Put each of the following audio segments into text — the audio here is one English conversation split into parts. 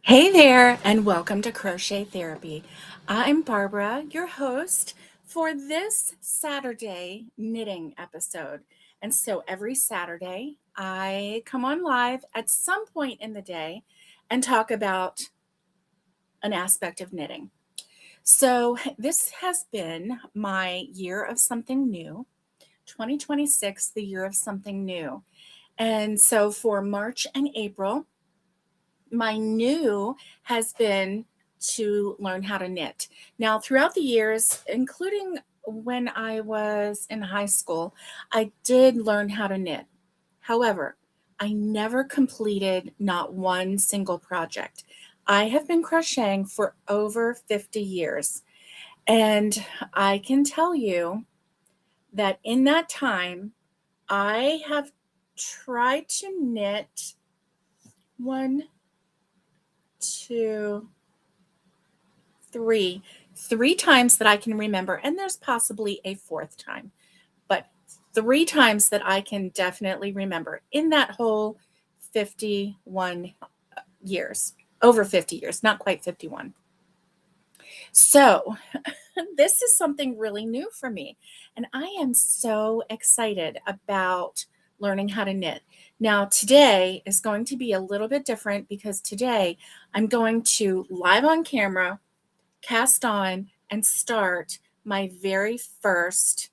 Hey there, and welcome to Crochet Therapy. I'm Barbara, your host for this Saturday knitting episode. And so every Saturday, I come on live at some point in the day and talk about an aspect of knitting. So this has been my year of something new, 2026, the year of something new. And so for March and April, my new has been to learn how to knit. Now, throughout the years, including when I was in high school, I did learn how to knit. However, I never completed not one single project. I have been crocheting for over 50 years. And I can tell you that in that time, I have tried to knit one, two, three times that I can remember, and there's possibly a fourth time, but three times that I can definitely remember in that whole 51 years, over 50 years, not quite 51. So this is something really new for me, and I am so excited about learning how to knit. Now, today is going to be a little bit different because today I'm going to live on camera cast on and start my very first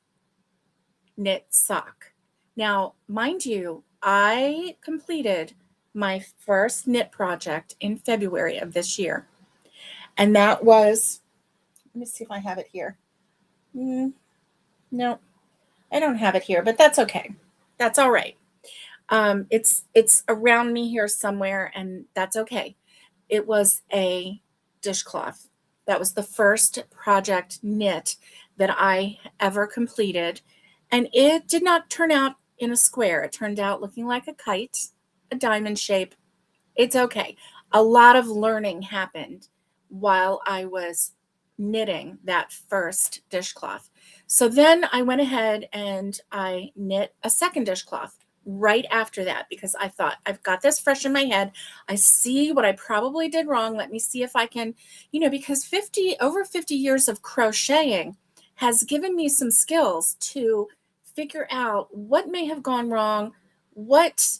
knit sock. Now, mind you, I completed my first knit project in February of this year. And that was, let me see if I have it here. No, I don't have it here, but that's okay. That's all right. It's around me here somewhere, and that's okay. It was a dishcloth. That was the first project knit that I ever completed. And it did not turn out in a square. It turned out looking like a kite, a diamond shape. It's okay. A lot of learning happened while I was knitting that first dishcloth. So then I went ahead and I knit a second dishcloth right after that because I thought, I've got this fresh in my head. I see what I probably did wrong. Let me see if I can, because over 50 years of crocheting has given me some skills to figure out what may have gone wrong,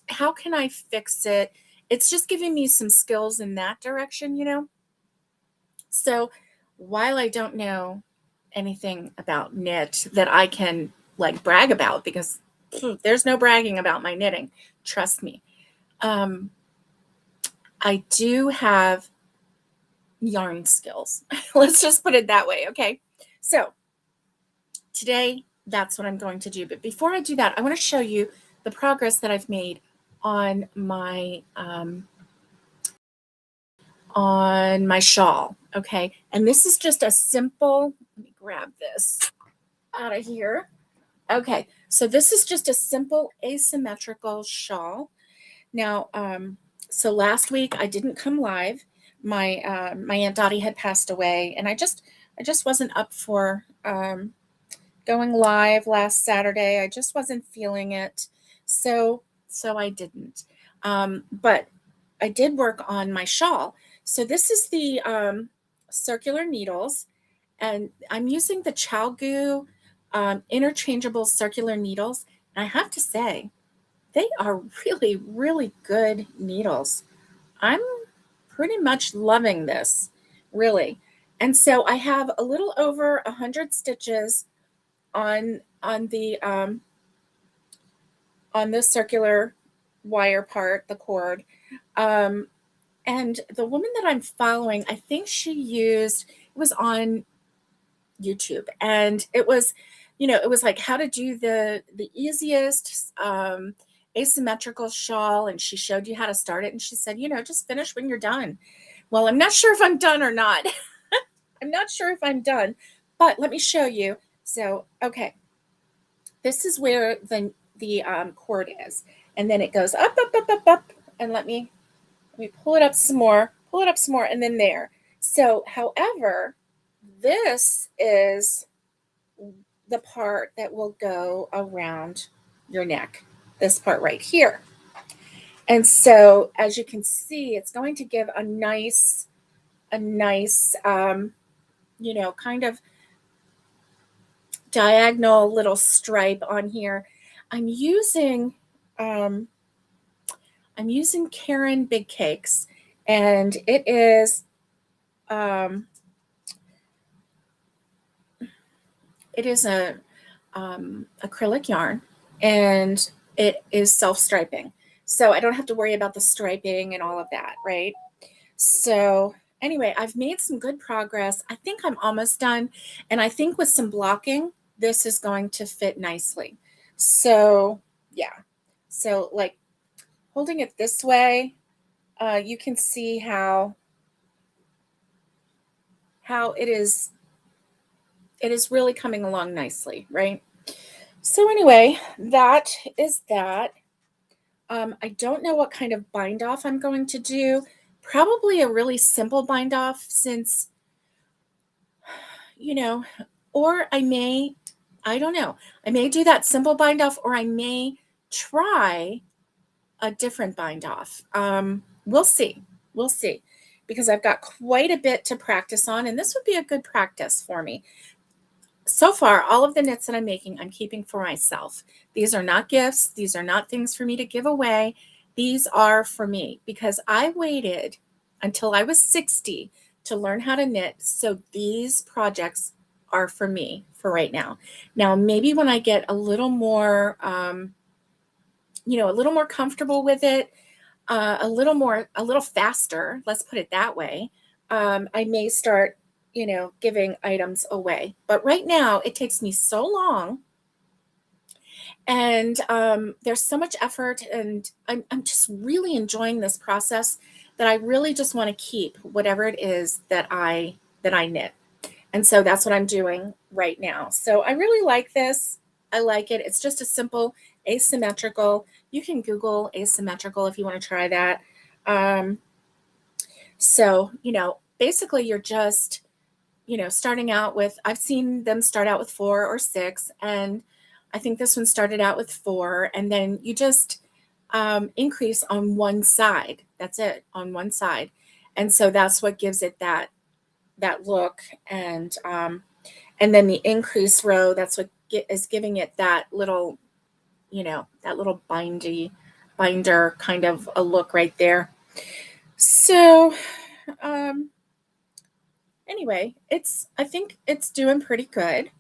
how can I fix it? It's just giving me some skills in that direction. So while I don't know anything about knit that I can brag about, because there's no bragging about my knitting, trust me. I do have yarn skills. Let's just put it that way. Okay. So today that's what I'm going to do. But before I do that, I want to show you the progress that I've made on my shawl. Okay. And this is just a simple, let me grab this out of here. Okay. So this is just a simple asymmetrical shawl. Now, so last week I didn't come live. My Aunt Dottie had passed away, and I just wasn't up for going live last Saturday. I just wasn't feeling it. So I didn't. But I did work on my shawl. So this is the circular needles, and I'm using the CHOW interchangeable circular needles. And I have to say, they are really, really good needles. I'm pretty much loving this, really. And so I have a little over 100 stitches on the circular wire part, the cord. And the woman that I'm following, I think it was on YouTube, and it was like how to do the easiest asymmetrical shawl, and she showed you how to start it, and she said, just finish when you're done. Well, I'm not sure if I'm done or not. I'm not sure if I'm done, but let me show you. So, okay, this is where the cord is, and then it goes up, up, up, up, up, and let me pull it up some more, and then there. So, however, this is the part that will go around your neck, this part right here. And so as you can see, it's going to give a nice, kind of diagonal little stripe on here. I'm using, um, Karen Big Cakes, and it is, um, a acrylic yarn, and it is self-striping. So I don't have to worry about the striping and all of that, right? So anyway, I've made some good progress. I think I'm almost done. And I think with some blocking, this is going to fit nicely. So yeah. So like holding it this way, you can see how it is really coming along nicely, right? So anyway, that is that. I don't know what kind of bind off I'm going to do. Probably a really simple bind off since, you know, or I don't know. I may do that simple bind off, or I may try a different bind off. We'll see. We'll see. Because I've got quite a bit to practice on, and this would be a good practice for me. So far, all of the knits that I'm making, I'm keeping for myself. These are not gifts. These are not things for me to give away. These are for me because I waited until I was 60 to learn how to knit. So these projects are for me for right now. Now, maybe when I get a little more, a little more comfortable with it, a little faster, let's put it that way, I may start giving items away. But right now, it takes me so long, and there's so much effort, and I'm just really enjoying this process that I really just want to keep whatever it is that I knit. And so that's what I'm doing right now. So I really like this. I like it. It's just a simple asymmetrical. You can Google asymmetrical if you want to try that. So, basically you're just starting out with, I've seen them start out with 4 or 6, and I think this one started out with 4, and then you just increase on one side. That's it, on one side. And so that's what gives it that look. And then the increase row, that's what is giving it that little, that little binder kind of a look right there. So, anyway, I think it's doing pretty good.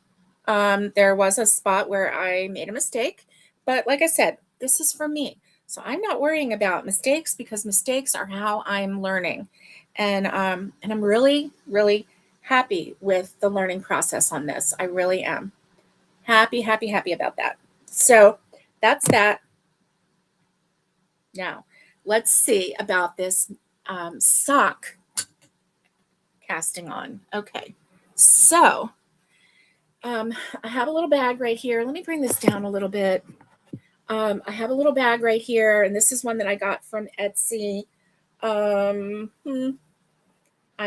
There was a spot where I made a mistake, but like I said, this is for me. So I'm not worrying about mistakes because mistakes are how I'm learning. And I'm really, really happy with the learning process on this. I really am. Happy, happy, happy about that. So that's that. Now, let's see about this sock casting on. Okay, so I have a little bag right here. Let me bring this down a little bit. I have a little bag right here, and this is one that I got from Etsy. I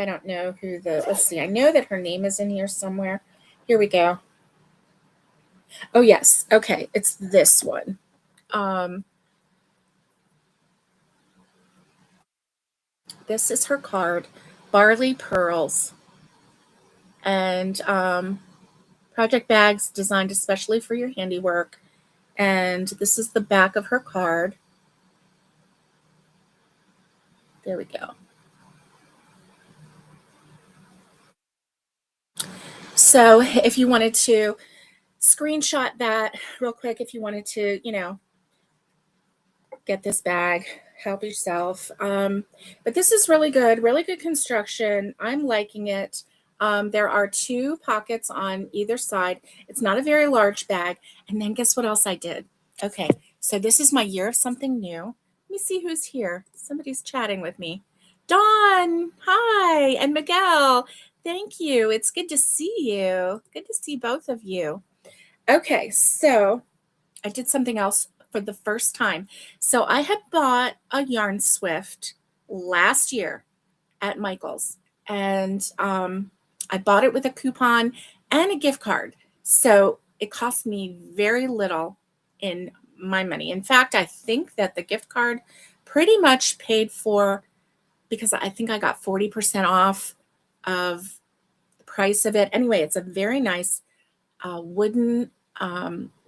don't know who let's see. I know that her name is in here somewhere. Here we go. Oh, yes. Okay, it's this one. This is her card, Barley Pearls. And project bags designed especially for your handiwork. And this is the back of her card. There we go. So if you wanted to screenshot that real quick, if you wanted to, get this bag, help yourself. But this is really good construction. I'm liking it. There are 2 pockets on either side. It's not a very large bag. And then guess what else I did? Okay, so this is my year of something new. Let me see who's here. Somebody's chatting with me. Dawn, hi, and Miguel, thank you. It's good to see you. Good to see both of you. Okay, so I did something else for the first time. So I had bought a yarn swift last year at Michael's, and I bought it with a coupon and a gift card. So it cost me very little in my money. In fact, I think that the gift card pretty much paid for because I think I got 40% off of the price of it. Anyway, it's a very nice wooden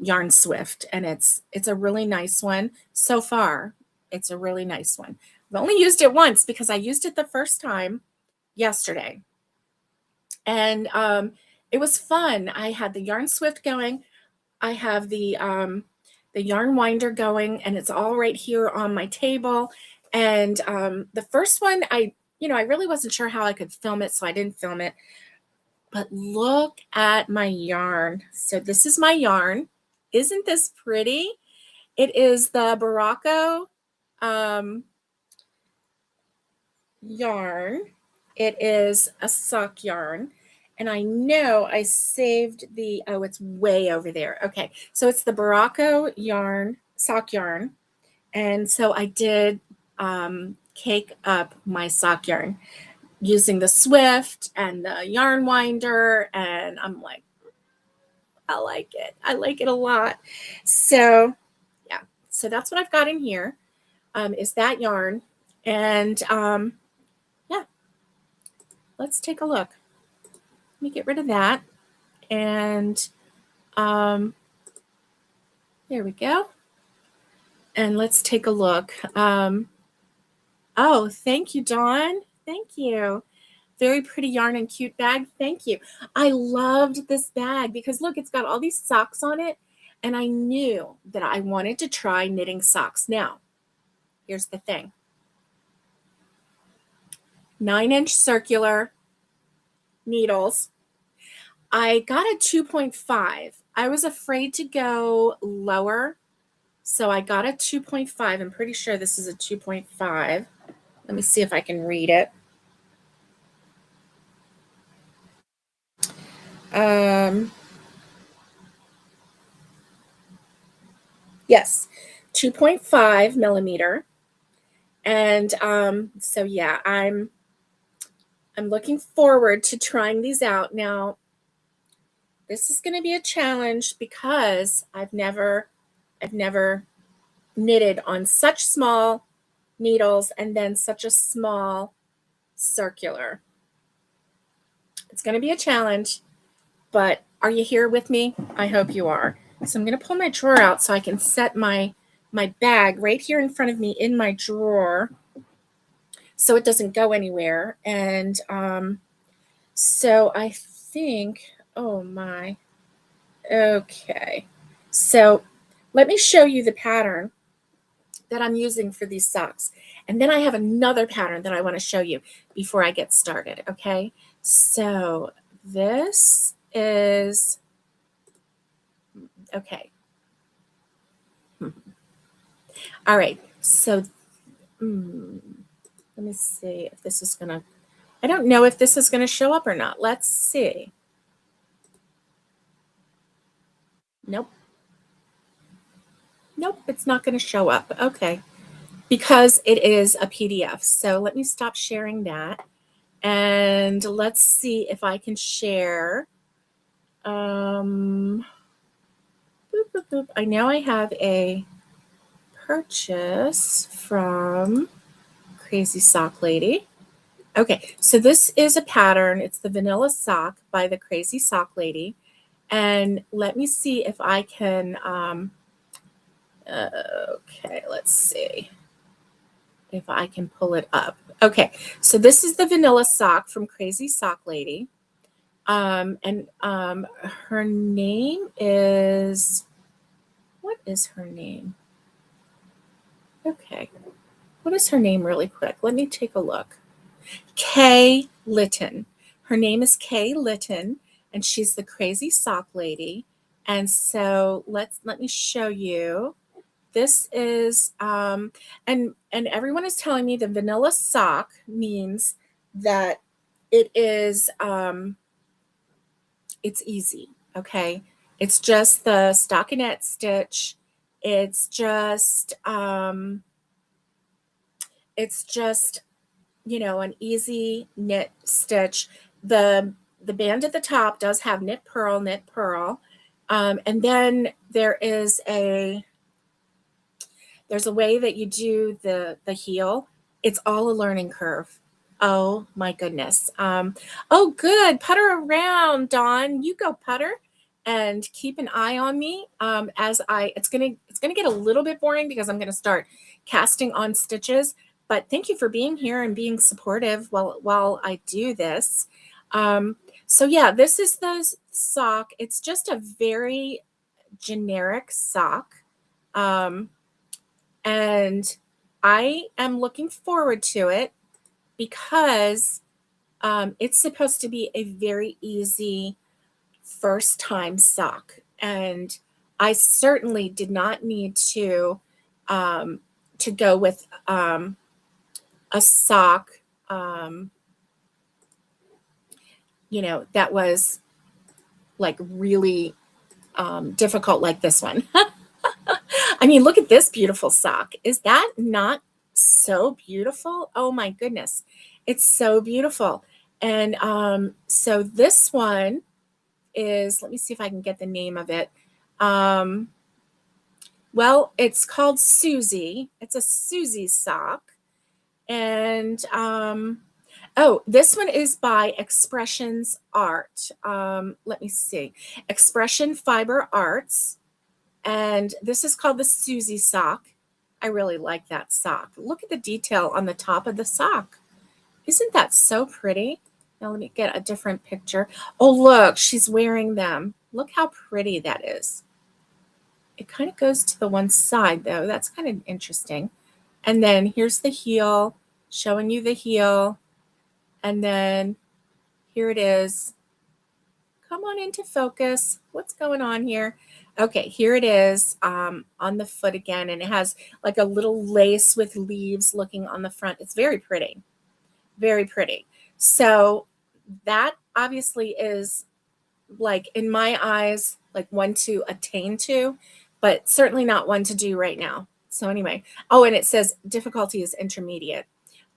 yarn swift, and it's a really nice one so far. It's a really nice one. I've only used it once because I used it the first time yesterday, and it was fun. I had the yarn swift going. I have the yarn winder going, and it's all right here on my table. And the first one, I really wasn't sure how I could film it, so I didn't film it. But look at my yarn. So this is my yarn. Isn't this pretty? It is the Barocco yarn. It is a sock yarn. And I know I saved oh, it's way over there. Okay, so it's the Barocco yarn, sock yarn. And so I did cake up my sock yarn using the Swift and the yarn winder. And I'm like, I like it. I like it a lot. So yeah, so that's what I've got in here is that yarn. And yeah, let's take a look. Let me get rid of that. And there we go. And let's take a look. Oh, thank you, Dawn. Thank you. Very pretty yarn and cute bag. Thank you. I loved this bag because look, it's got all these socks on it. And I knew that I wanted to try knitting socks. Now, here's the thing. 9-inch circular needles. I got a 2.5. I was afraid to go lower, so I got a 2.5. I'm pretty sure this is a 2.5. Let me see if I can read it. Yes, 2.5 millimeter. And so yeah, I'm looking forward to trying these out. Now, this is going to be a challenge because I've never knitted on such small needles and then such a small circular. It's going to be a challenge, but are you here with me? I hope you are. So I'm going to pull my drawer out so I can set my bag right here in front of me in my drawer so it doesn't go anywhere. And so I think, oh my, okay. So let me show you the pattern that I'm using for these socks. And then I have another pattern that I want to show you before I get started, okay? So this is, okay. All right, so let me see if this is gonna, I don't know if this is gonna show up or not. Let's see. Nope. Nope, it's not gonna show up. Okay, because it is a PDF. So let me stop sharing that. And let's see if I can share. Boop, boop, boop. I know I have a purchase from Crazy Sock Lady. Okay, so this is a pattern. It's the Vanilla Sock by the Crazy Sock Lady. And let me see if I can, okay, let's see if I can pull it up. Okay, so this is the Vanilla Sock from Crazy Sock Lady. And her name is, what is her name? Okay, what is her name really quick? Let me take a look. Kay Litton. Her name is Kay Litton, and she's the Crazy Sock Lady. And so let me show you. This is, and everyone is telling me the vanilla sock means that it is, it's easy, okay? It's just the stockinette stitch. It's just, an easy knit stitch. The band at the top does have knit, purl. And then there is There's a way that you do the heel. It's all a learning curve. Oh my goodness. Oh, good. Putter around, Dawn. You go putter and keep an eye on me as it's gonna get a little bit boring because I'm gonna start casting on stitches. But thank you for being here and being supportive while I do this. So yeah, this is the sock. It's just a very generic sock. And I am looking forward to it because it's supposed to be a very easy first time sock. And I certainly did not need to go with a sock, that was like really difficult like this one. I mean, look at this beautiful sock. Is that not so beautiful? Oh my goodness. It's so beautiful. And so this one is, let me see if I can get the name of it. Well, it's called Susie. It's a Susie sock. And oh, this one is by Expressions Art. Let me see. Expression Fiber Arts. And this is called the Susie sock. I really like that sock. Look at the detail on the top of the sock. Isn't that so pretty? Now let me get a different picture. Oh, look, she's wearing them. Look how pretty that is. It kind of goes to the one side though. That's kind of interesting. And then here's the heel, showing you the heel. And then here it is. Come on into focus. What's going on here? Okay, here it is on the foot again. And it has like a little lace with leaves looking on the front. It's very pretty. Very pretty. So that obviously is, like, in my eyes, like one to attain to, but certainly not one to do right now. So anyway, oh, and it says difficulty is intermediate.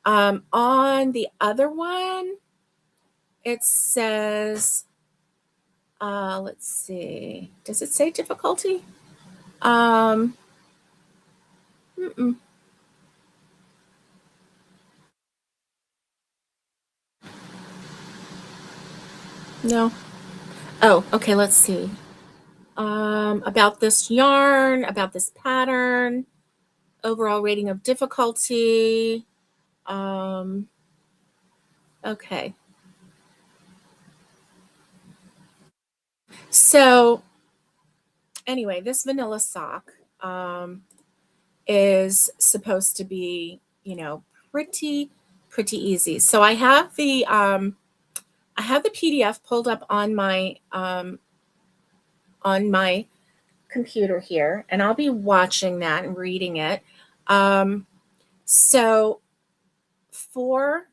On the other one, it says, let's see, does it say difficulty? Mm-mm. No. Oh, okay, let's see. About this yarn, about this pattern, overall rating of difficulty. Okay. So anyway, this vanilla sock is supposed to be, pretty, pretty easy. So I have the PDF pulled up on my computer here, and I'll be watching that and reading it. So for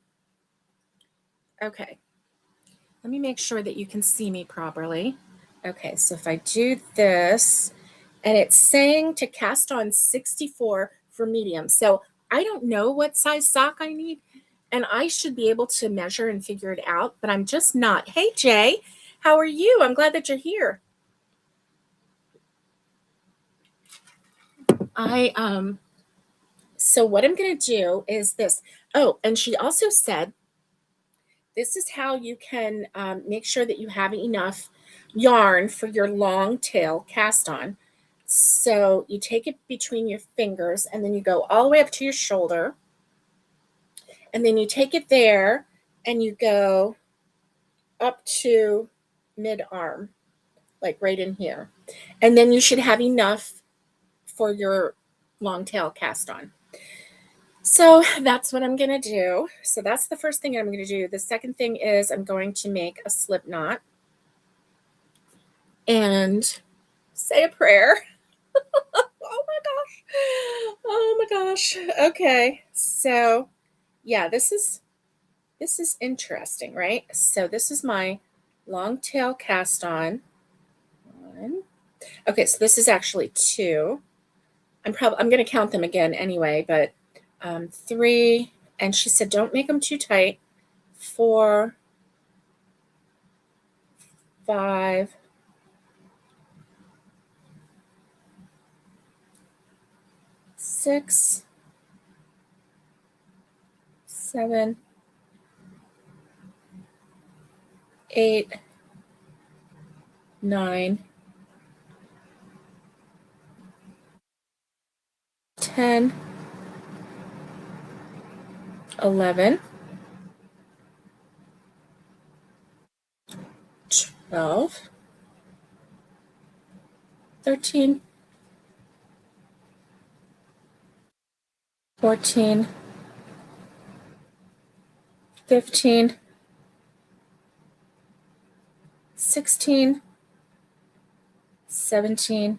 okay, let me make sure that you can see me properly. Okay, so if I do this, and it's saying to cast on 64 for medium. So I don't know what size sock I need, and I should be able to measure and figure it out, but I'm just not. Hey, Jay, how are you? I'm glad that you're here. So what I'm going to do is this. Oh, and she also said this is how you can make sure that you have enough yarn for your long tail cast on. So you take it between your fingers and then you go all the way up to your shoulder. And then you take it there and you go up to mid arm, like right in here. And then you should have enough for your long tail cast on. So that's what I'm going to do. So that's the first thing I'm going to do. The second thing is I'm going to make a slip knot and say a prayer. Oh my gosh. Oh my gosh. Okay. So yeah, this is interesting, right? So this is my long tail cast on. One. Okay, so this is actually two. I'm going to count them again anyway, but three. And she said, don't make them too tight. 4, 5, 6, 6, 7, 8, 9, 10, 11, 12, 13, 14, 15, 16, 17,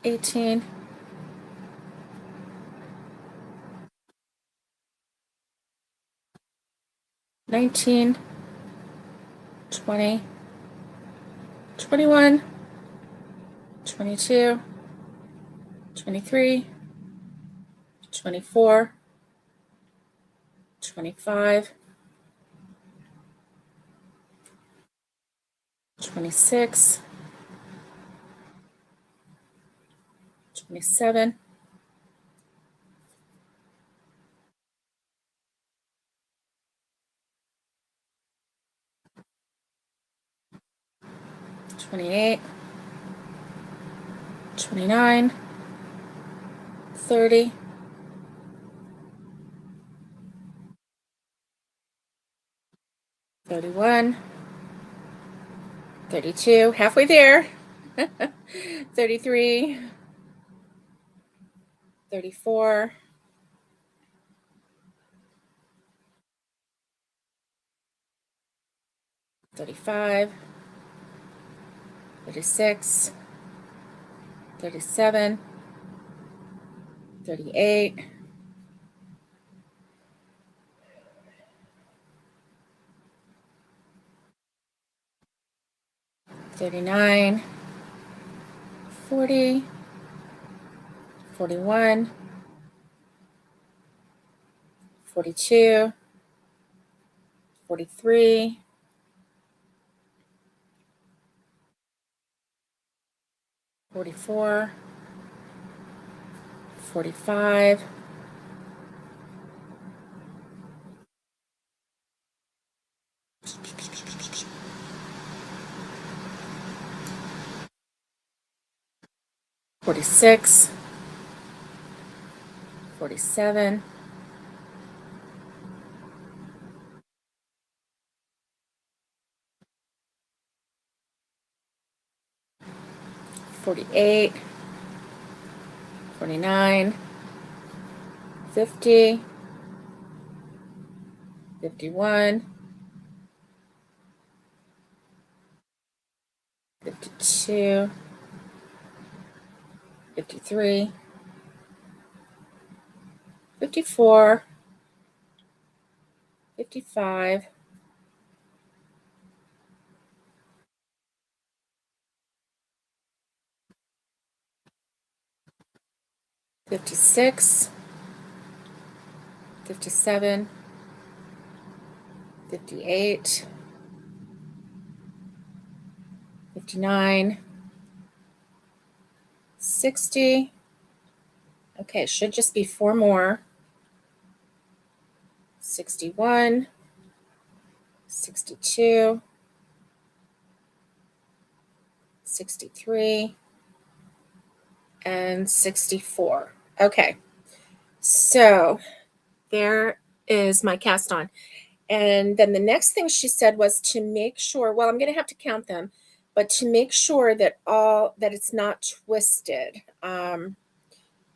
18, 19, 20, 21, 22, 23, 24, 25, 26, 27, 28, 29, 30, 31, 32, halfway there, 33, 34, 35, 36, 37, 38, 39, 40, 41, 42, 43, 44, 45, 46, 47, 48, 49, 50, 51, 52, 53, 54, 55, 56, 57, 58, 59, 60. Okay, should just be 4 more. 61, 62, 63, and 64. Okay, so there is my cast on. And then the next thing she said was to make sure, well, I'm going to have to count them, but to make sure that it's not twisted,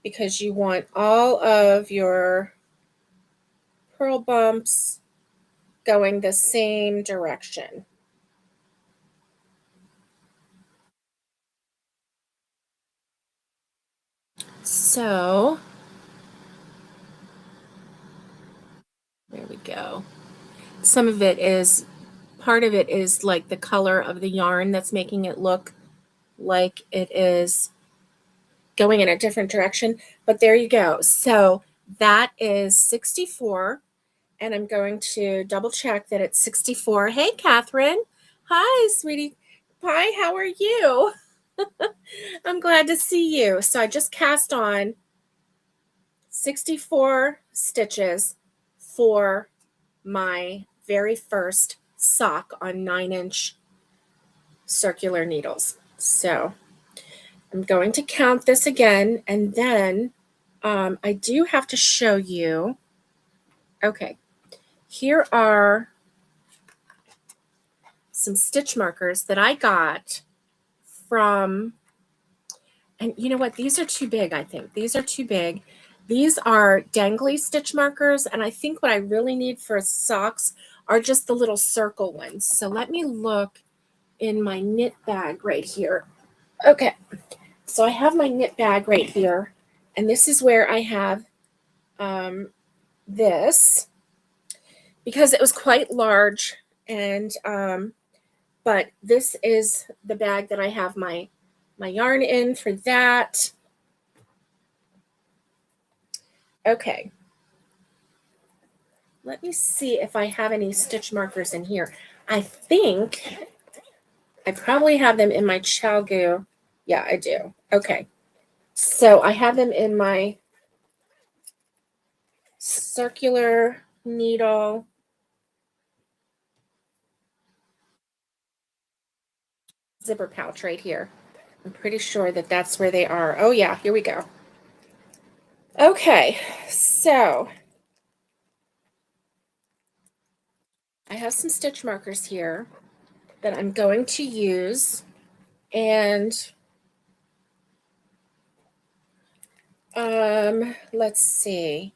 because you want all of your pearl bumps going the same direction. So there we go. Some of it is, part of it is like the color of the yarn that's making it look like it is going in a different direction, but there you go. So that is 64, and I'm going to double check that it's 64. Hey, Catherine. Hi, sweetie pie. How are you? I'm glad to see you. So I just cast on 64 stitches for my very first sock on 9-inch circular needles. So I'm going to count this again, and then I do have to show you. Okay, here are some stitch markers that I got from, and you know what? These are too big, I think. These are too big. These are dangly stitch markers, and I think what I really need for socks are just the little circle ones. So let me look in my knit bag right here. Okay, so I have my knit bag right here, and this is where I have this, because it was quite large, and but this is the bag that I have my yarn in for that. Okay, let me see if I have any stitch markers in here. I think I probably have them in my CHOGU. Yeah, I do. Okay, so I have them in my circular needle zipper pouch right here. I'm pretty sure that that's where they are. Oh yeah, here we go. Okay, so I have some stitch markers here that I'm going to use, and let's see.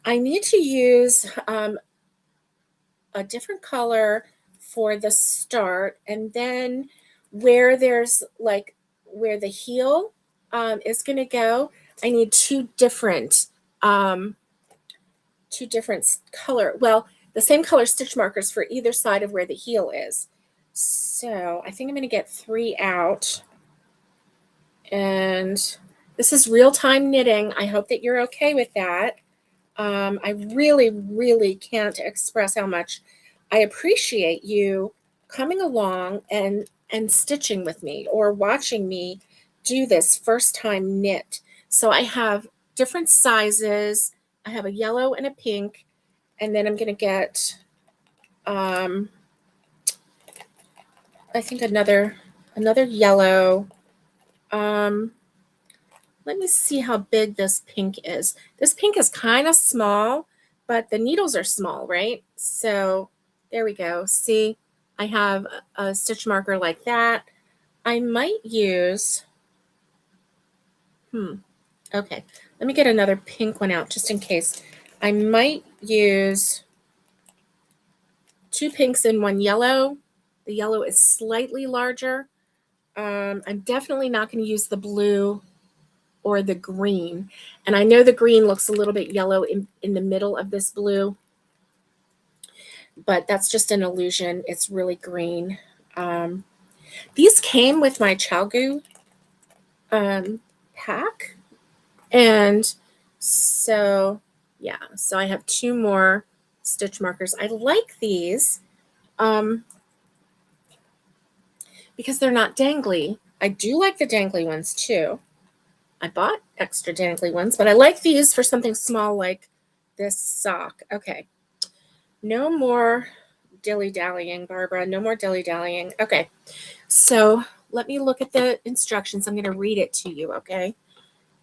I need to use a different color for the start, and then where there's like where the heel is going to go, I need um, two different color, well, the same color stitch markers for either side of where the heel is. So I think I'm going to get 3 out. And this is real-time knitting. I hope that you're okay with that. I really, really can't express how much I appreciate you coming along and stitching with me or watching me do this first time knit. So I have different sizes. I have a yellow and a pink, and then I'm going to get I think another yellow. Let me see how big this pink is. This pink is kind of small, but the needles are small, right? So there we go. See, I have a stitch marker like that. I might use, okay. Let me get another pink one out just in case. I might use 2 pinks and 1 yellow. The yellow is slightly larger. I'm definitely not going to use the blue or the green. And I know the green looks a little bit yellow in the middle of this blue, but that's just an illusion. It's really green. These came with my CHOGU pack. And so, yeah, so I have 2 more stitch markers. I like these because they're not dangly. I do like the dangly ones too. I bought extra dangly ones, but I like these for something small like this sock. Okay. No more dilly-dallying, Barbara. No more dilly-dallying. Okay. So let me look at the instructions. I'm going to read it to you, okay?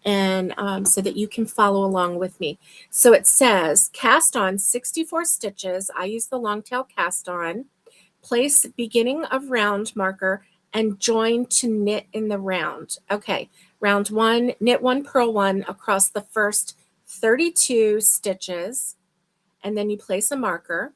And so that you can follow along with me. So it says, cast on 64 stitches. I use the long tail cast on. Place beginning of round marker and join to knit in the round. Okay, round 1, knit 1, purl 1 across the first 32 stitches, and then you place a marker.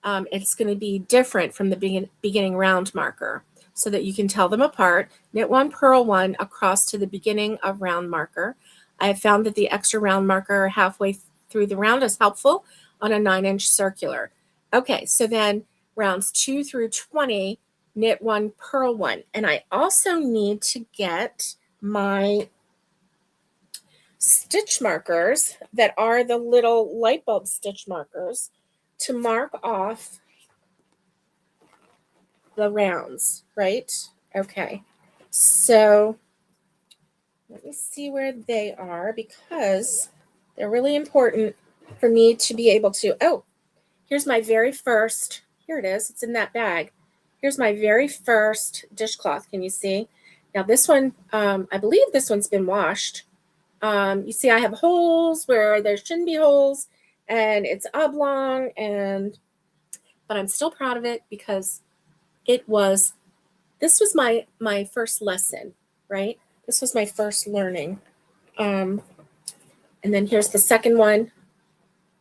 It's going to be different from the beginning round marker so that you can tell them apart. Knit 1, purl 1 across to the beginning of round marker. I have found that the extra round marker halfway through the round is helpful on a 9-inch circular. Okay, so then rounds 2 through 20, knit 1, purl 1. And I also need to get my stitch markers that are the little light bulb stitch markers to mark off the rounds, right? Okay. So let me see where they are because they're really important for me to be able to. Oh, here's my very first. Here it is. It's in that bag. Here's my very first dishcloth. Can you see? Now this one, I believe this one's been washed. You see I have holes where there shouldn't be holes, and it's oblong, but I'm still proud of it because this was my first lesson, right? This was my first learning. Um, and then here's the second one.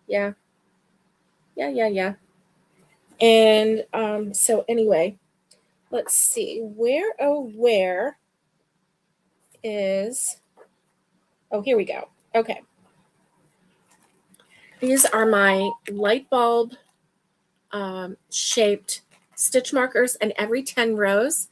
Yeah, yeah. And so anyway, let's see. Where is, oh, here we go. Okay. These are my light bulb shaped stitch markers, and every 10 rows,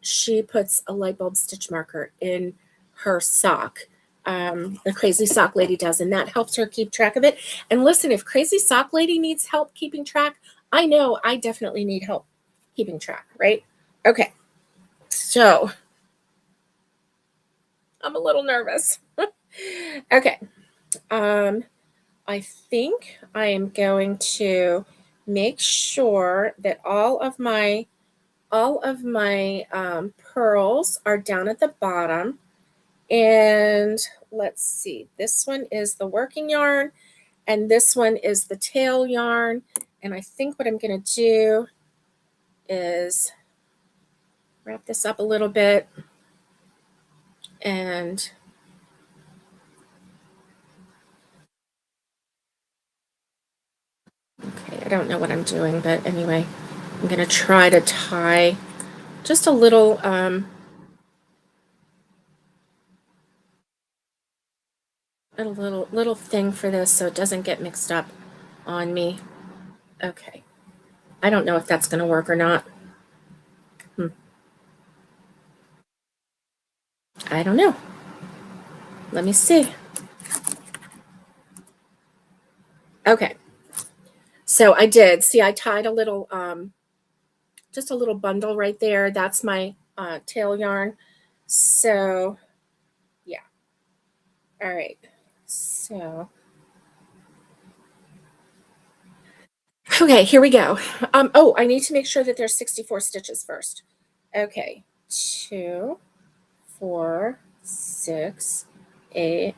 she puts a light bulb stitch marker in her sock. The Crazy Sock Lady does, and that helps her keep track of it. And listen, if Crazy Sock Lady needs help keeping track, I know I definitely need help keeping track, right? Okay, so I'm a little nervous. Okay, I think I am going to make sure that all of my pearls are down at the bottom. And let's see, this one is the working yarn, and this one is the tail yarn. And I think what I'm going to do is wrap this up a little bit, and okay, I don't know what I'm doing, but anyway, I'm going to try to tie just a little little thing for this so it doesn't get mixed up on me. Okay. I don't know if that's going to work or not. I don't know. Let me see. Okay. So I did. See, I tied a little, just a little bundle right there. That's my tail yarn. So, yeah. All right. So, okay, here we go. Oh, I need to make sure that there's 64 stitches first. Okay. 2, 4, 6, 8,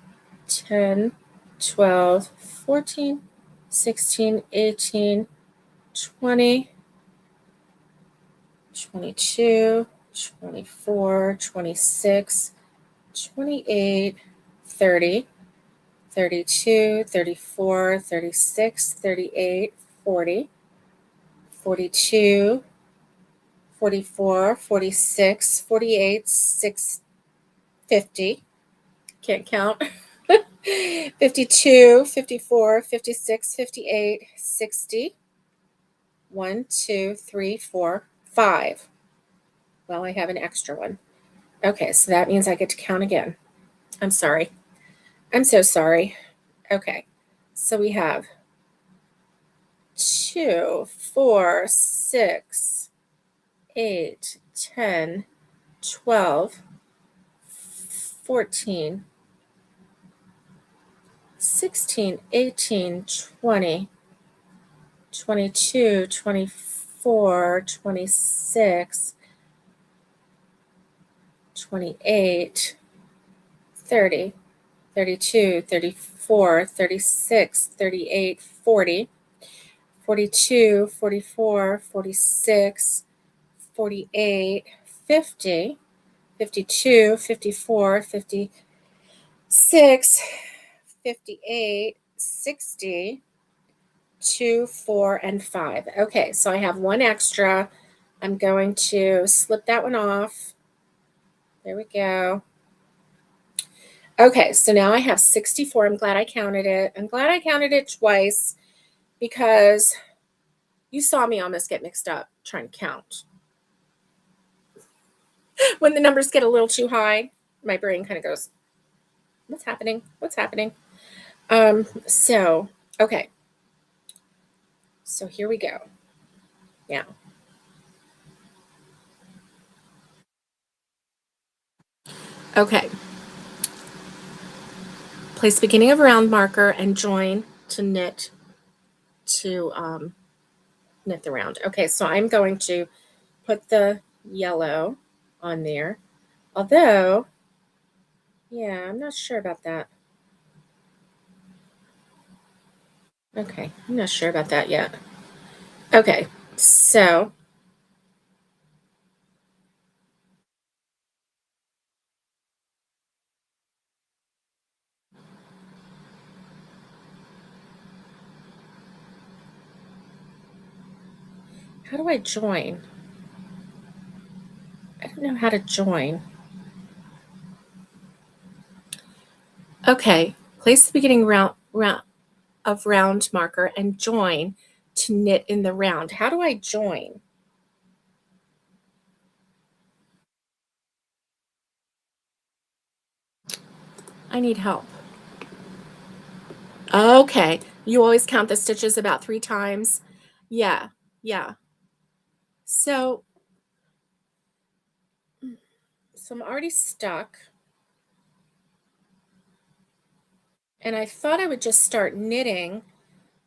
10, 12, 14, 16, 18, 20, 22, 24, 26, 28, 30, 32, 34, 36, 38, 40, 42, 44, 46, 48, 6, 50. Can't count. 52, 54, 56, 58, 60. 1, 2, 3, 4, 5. Well, I have an extra one. Okay, so that means I get to count again. I'm sorry. I'm so sorry. Okay, so we have 2, 4, 6, 8, 10, 12, 14, 16, 18, 20, 22, 24, 26, 28, 30, 32, 34, 36, 38, 40, 42, 44, 46, 48, 50, 52, 54, 56, 58, 60, 2, 4, and 5. Okay, so I have one extra. I'm going to slip that one off. There we go. Okay, so now I have 64. I'm glad I counted it. I'm glad I counted it twice because you saw me almost get mixed up trying to count. When the numbers get a little too high, my brain kind of goes, what's happening? What's happening? So, okay. So here we go. Now, Okay. Place beginning of round marker and join to knit knit the round. Okay, so I'm going to put the yellow on there. Although, yeah, I'm not sure about that. Okay, I'm not sure about that yet. Okay, so how do I join? I don't know how to join. Okay, place the beginning round marker and join to knit in the round. How do I join? I need help. Okay, you always count the stitches about 3 times. Yeah, yeah. So, so I'm already stuck. And I thought I would just start knitting,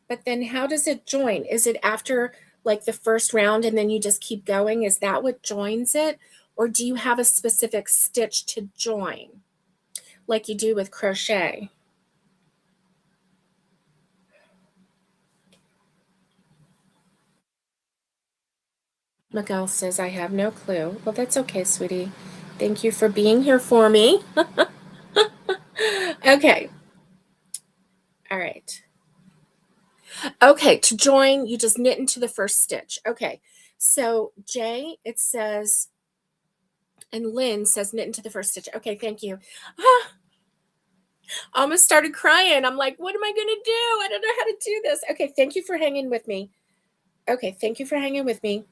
but then how does it join? Is it after like the first round and then you just keep going? Is that what joins it? Or do you have a specific stitch to join like you do with crochet? Miguel says, I have no clue. Well, that's okay, sweetie. Thank you for being here for me. Okay. All right. Okay, to join, you just knit into the first stitch. Okay. So Jay, it says, and Lynn says knit into the first stitch. Okay, thank you. Ah, almost started crying. I'm like, what am I going to do? I don't know how to do this. Okay, thank you for hanging with me. Okay, thank you for hanging with me.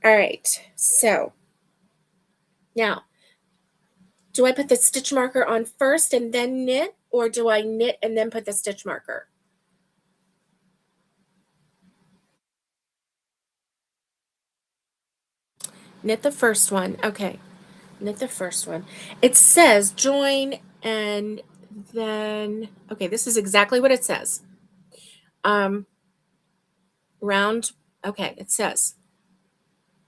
All right, so now, do I put the stitch marker on first and then knit, or do I knit and then put the stitch marker? Knit the first one. Okay, knit the first one. It says join and then, okay, this is exactly what it says. Round, okay, it says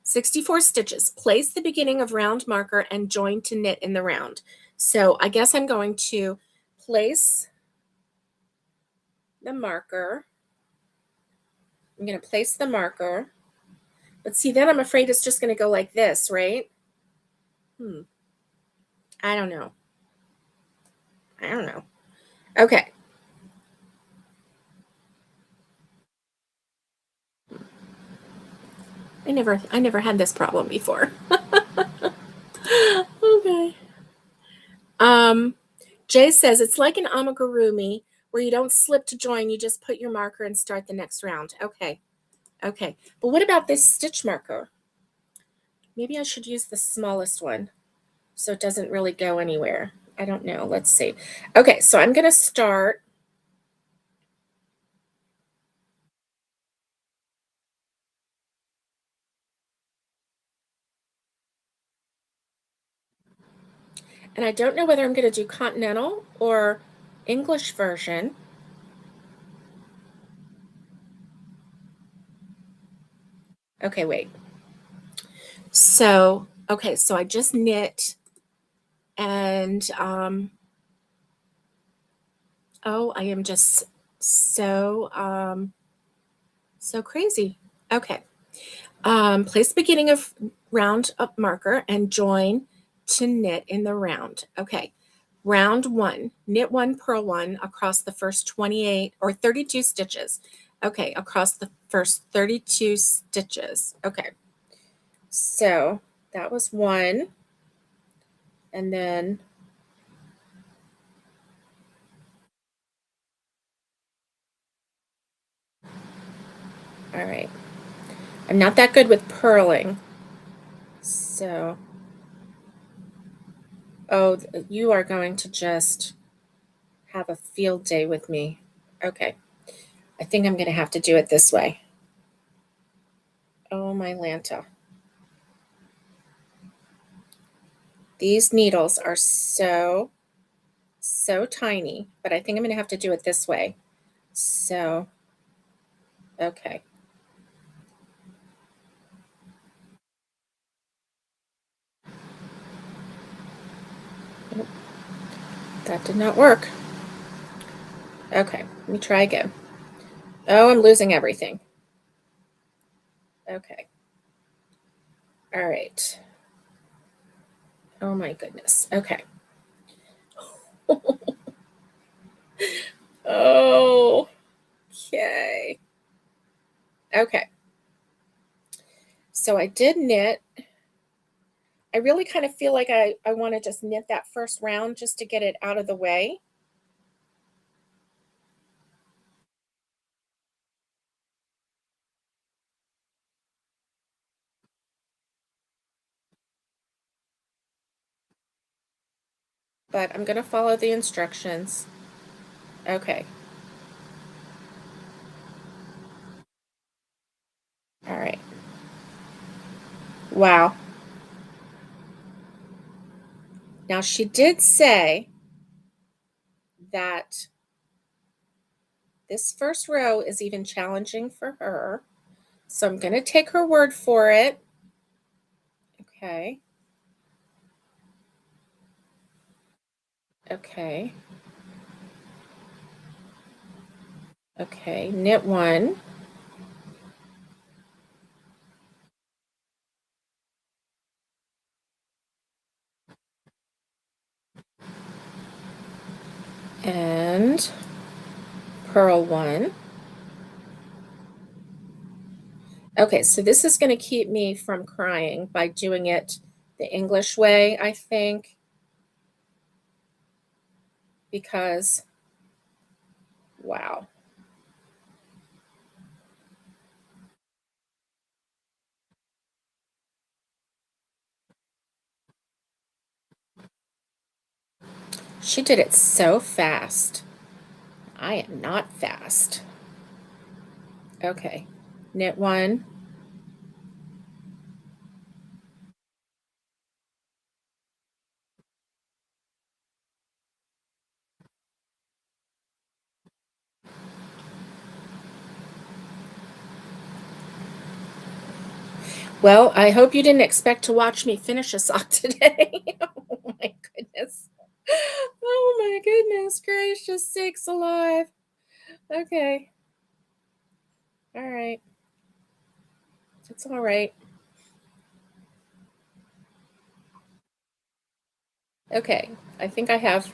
64 stitches. Place the beginning of round marker and join to knit in the round. So I guess I'm going to place the marker. I'm going to place the marker. But see, then I'm afraid it's just going to go like this, right? I don't know. I don't know. Okay. I never had this problem before. Okay. Um, Jay says it's like an amigurumi where you don't slip to join, you just put your marker and start the next round. Okay. Okay. But what about this stitch marker? Maybe I should use the smallest one so it doesn't really go anywhere. I don't know. Let's see. Okay, so I'm going to start. And I don't know whether I'm going to do continental or English version. Okay, wait. So, okay, so I just knit and oh, I am just so crazy. Okay. Place beginning of round up marker and join to knit in the round. Okay. Round 1, knit 1, purl 1 across the first 28 or 32 stitches. Okay, across the first 32 stitches. Okay. So that was 1. And then all right. I'm not that good with purling. So, oh, you are going to just have a field day with me. Okay. I think I'm going to have to do it this way. Oh, my Lanta. These needles are so tiny, but I think I'm going to have to do it this way. So, okay. Oh, that did not work. Okay, let me try again. Oh, I'm losing everything. Okay. All right. Oh my goodness. Okay. Oh, okay. Okay. So I did knit. I really kind of feel like I want to just knit that first round just to get it out of the way. But I'm going to follow the instructions. Okay. All right. Wow. Now she did say that this first row is even challenging for her. So I'm going to take her word for it. Okay. Okay. Okay. Knit one. And purl one. Okay, so this is going to keep me from crying by doing it the English way, I think, because wow. She did it so fast. I am not fast. Okay, knit one. Well, I hope you didn't expect to watch me finish a sock today. Oh my goodness. Oh my goodness gracious sakes alive. Okay. All right. It's all right. Okay. I think I have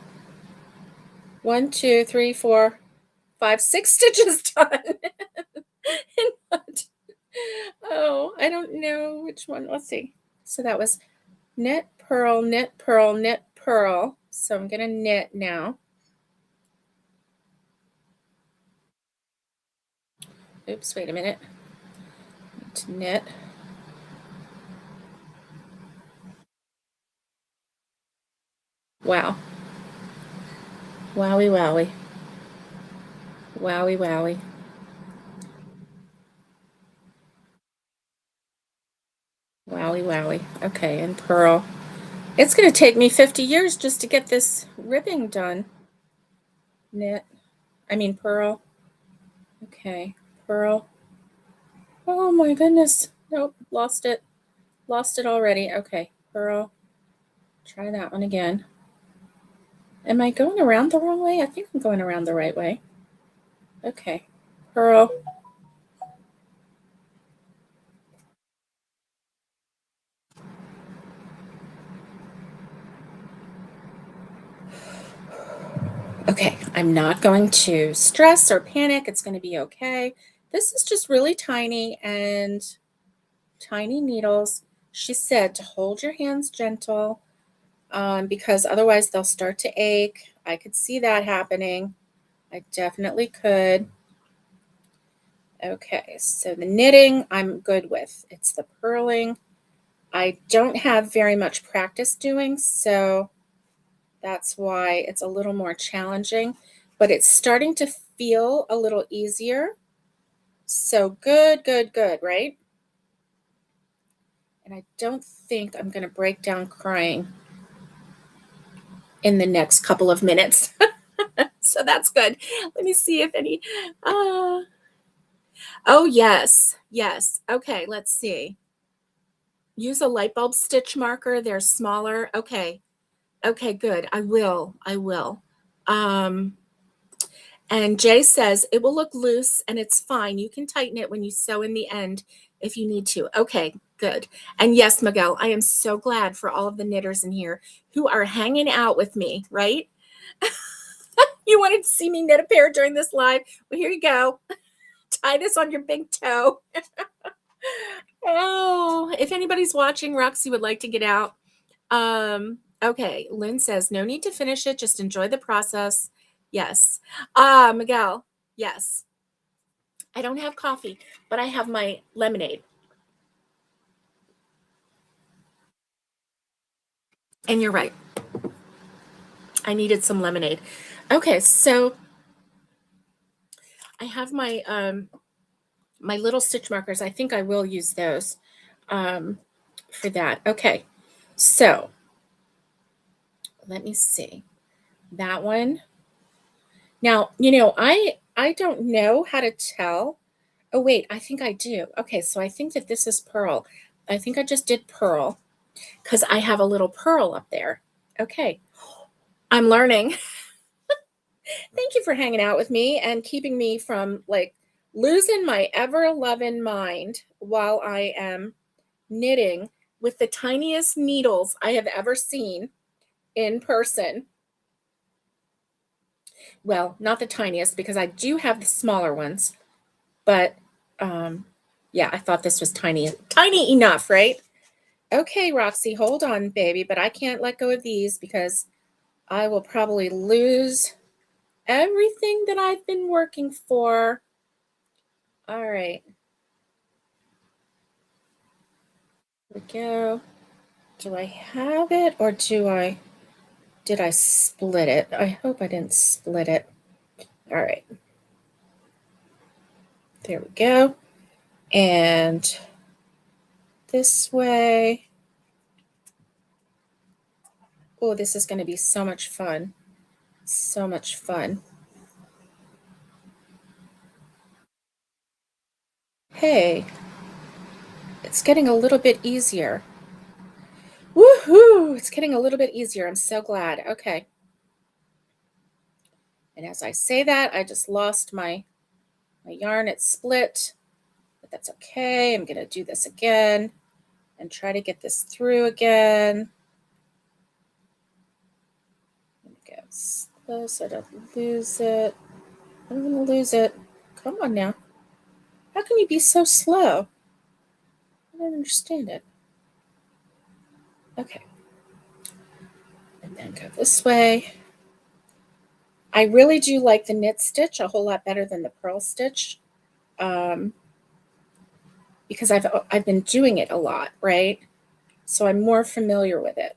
1, 2, 3, 4, 5, 6 stitches done. Oh, I don't know which one. Let's see. So that was knit, purl, knit, purl, knit, purl. So I'm going to knit now. Oops, wait a minute. Need to knit. Wow. Wowie, wowie. Wowie, wowie. Wowie, wowie. Okay, and purl. It's going to take me 50 years just to get this ribbing done. Knit. I mean, purl. Okay, purl. Oh my goodness. Nope, lost it. Lost it already. Okay, purl. Try that one again. Am I going around the wrong way? I think I'm going around the right way. Okay, purl. Okay, I'm not going to stress or panic. It's going to be okay. This is just really tiny and tiny needles. She said to hold your hands gentle because otherwise they'll start to ache. I could see that happening. I definitely could. Okay, so the knitting I'm good with. It's the purling. I don't have very much practice doing, so that's why it's a little more challenging, but it's starting to feel a little easier. So good, good, good, right? And I don't think I'm going to break down crying in the next couple of minutes. So that's good. Let me see if any, uh, oh, yes, yes. Okay, let's see. Use a light bulb stitch marker. They're smaller. Okay. Okay, good. I will. Um, and Jay says it will look loose and it's fine. You can tighten it when you sew in the end if you need to. Okay, good. And yes, Miguel, I am so glad for all of the knitters in here who are hanging out with me, right? You wanted to see me knit a pair during this live? Well, here you go. Tie this on your big toe. Oh, if anybody's watching, Roxy would like to get out. Okay, Lynn says, no need to finish it, just enjoy the process. Yes. Miguel, yes. I don't have coffee, but I have my lemonade. And you're right. I needed some lemonade. Okay, so I have my little stitch markers. I think I will use those for that. Okay. So, let me see. That one. Now, I don't know how to tell. Oh, wait, I think I do. Okay, so I think that this is pearl. I think I just did pearl because I have a little pearl up there. Okay, I'm learning. Thank you for hanging out with me and keeping me from like losing my ever loving mind while I am knitting with the tiniest needles I have ever seen in person. Well, not the tiniest because I do have the smaller ones, but yeah, I thought this was tiny enough, right? Okay, Roxy, hold on, baby, but I can't let go of these because I will probably lose everything that I've been working for. All right. Here we go. Do I have it or did I split it? I hope I didn't split it. All right. There we go. And this way. Oh, this is going to be so much fun. So much fun. Hey, it's getting a little bit easier. Woohoo! It's getting a little bit easier. I'm so glad. Okay. And as I say that, I just lost my yarn. It split, but that's okay. I'm going to do this again and try to get this through again. Go slow so I don't lose it. I don't want to lose it. Come on now. How can you be so slow? I don't understand it. Okay. And then go this way. I really do like the knit stitch a whole lot better than the purl stitch because I've been doing it a lot, right? So I'm more familiar with it.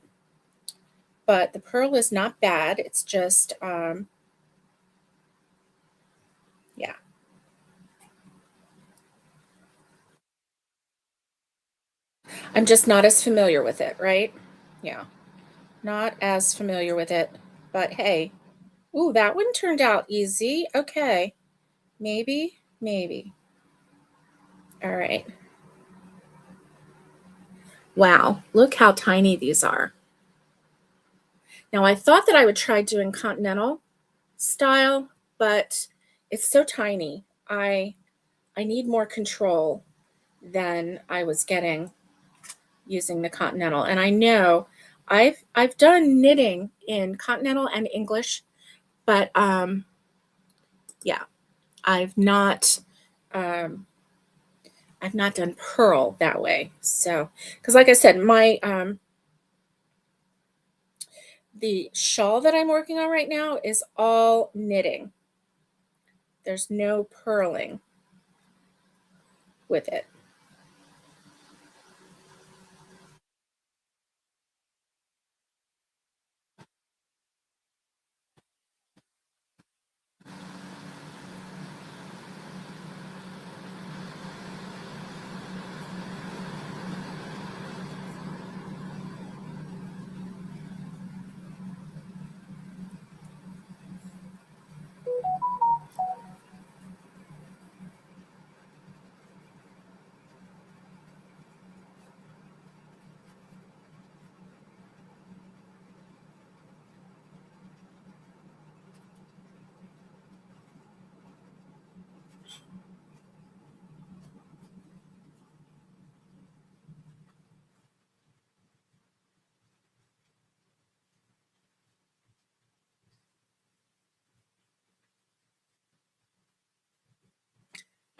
But the purl is not bad. It's just, yeah. I'm just not as familiar with it, right? Yeah. Not as familiar with it. But hey, ooh, that one turned out easy. Okay. Maybe. All right. Wow, look how tiny these are. Now, I thought that I would try doing continental style, but it's so tiny. I need more control than I was getting using the continental. And I know I've done knitting in continental and English, but yeah, I've not done purl that way. So, because like I said, my the shawl that I'm working on right now is all knitting. There's no purling with it.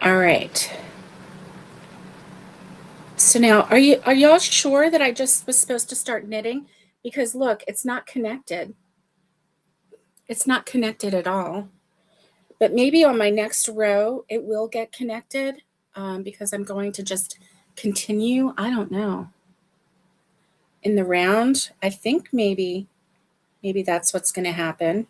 All right. So now, are y'all sure that I just was supposed to start knitting? Because look, it's not connected. It's not connected at all. But maybe on my next row, it will get connected because I'm going to just continue. I don't know. In the round, I think maybe that's what's going to happen.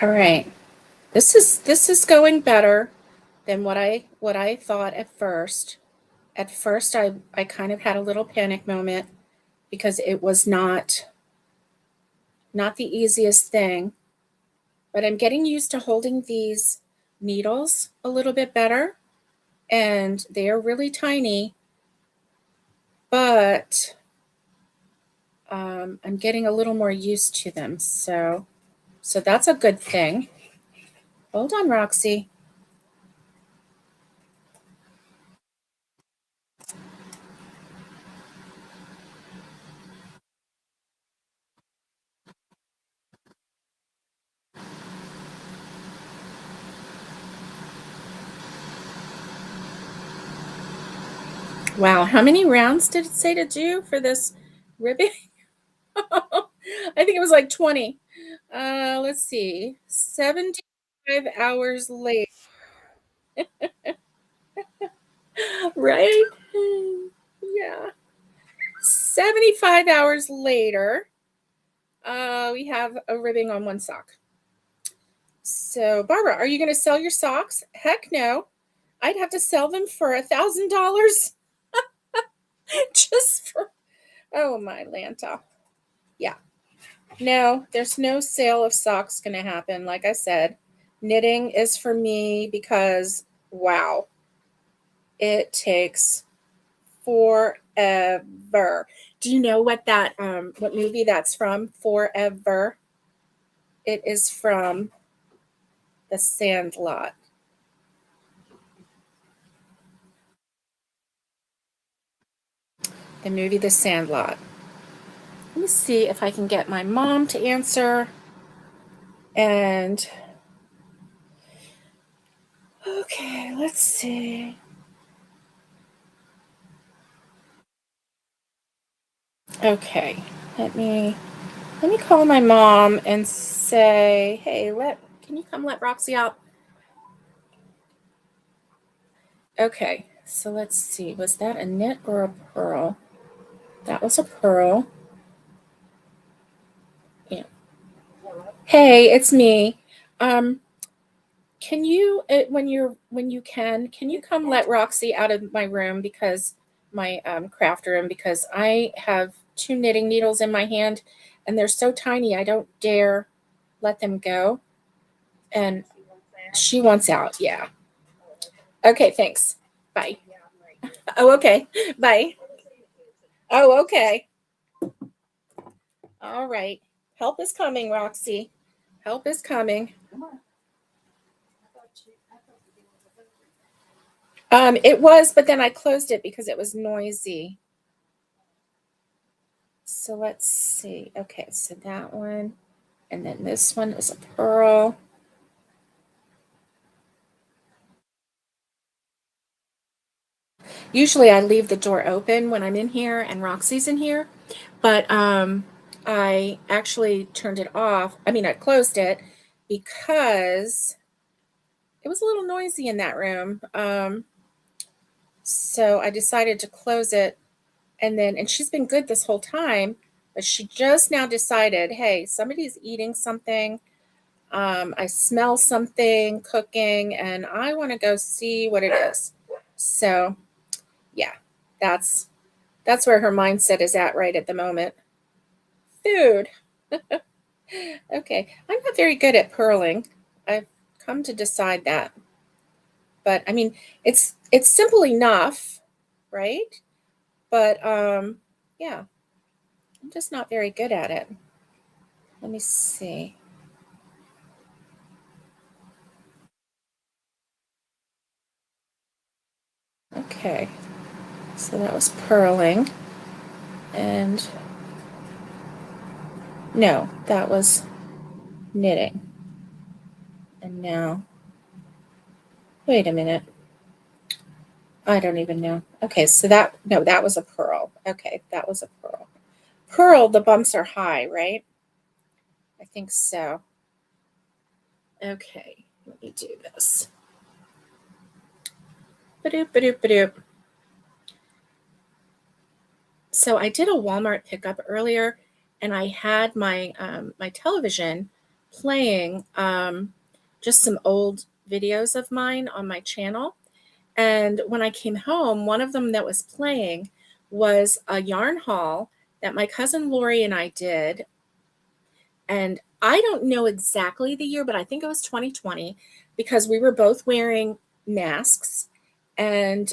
All right. This is going better than what I thought at first. At first I kind of had a little panic moment because it was not the easiest thing, but I'm getting used to holding these needles a little bit better, and they are really tiny, but I'm getting a little more used to them. So that's a good thing. Hold on, Roxy. Wow, how many rounds did it say to do for this ribbon? I think it was like 20. Let's see. 75 hours late. Right? Yeah. 75 hours later, we have a ribbing on one sock. So, Barbara, are you going to sell your socks? Heck no. I'd have to sell them for $1,000 just for, oh my Lanta. Yeah. No, there's no sale of socks going to happen. Like I said, knitting is for me because, wow, it takes forever. Do you know what movie that's from? Forever. It is from The Sandlot. The movie The Sandlot. Let me see if I can get my mom to answer. And okay, let's see. Okay, let me call my mom and say, hey, can you come let Roxy out? Okay, so let's see. Was that a knit or a purl? That was a purl. Yeah. Hey, it's me. Um, can you, when you come let Roxy out of my room because my craft room because I have two knitting needles in my hand and they're so tiny I don't dare let them go. And she wants out. Yeah. Okay. Thanks. Bye. Oh, okay. Bye. Oh, okay. All right. Help is coming, Roxy. Help is coming. It was, but then I closed it because it was noisy. So let's see. Okay, so that one, and then this one is a pearl. Usually I leave the door open when I'm in here and Roxy's in here, but I actually turned it off. I mean, I closed it because it was a little noisy in that room. So I decided to close it, and she's been good this whole time, but she just now decided, hey, somebody's eating something. I smell something cooking and I want to go see what it is. So, yeah, that's that's where her mindset is at right at the moment. Food. Okay. I'm not very good at purling. I've come to decide that. But I mean, it's simple enough, right? But yeah, I'm just not very good at it. Let me see. Okay. So that was purling. And no, that was knitting. And now, wait a minute. I don't even know. Okay, so that, no, that was a purl. Okay, that was a purl. Purl, the bumps are high, right? I think so. Okay, let me do this. Badoop, badoop, badoop. So I did a Walmart pickup earlier, and I had my television playing just some old videos of mine on my channel. And when I came home, one of them that was playing was a yarn haul that my cousin Lori and I did. And I don't know exactly the year, but I think it was 2020 because we were both wearing masks. And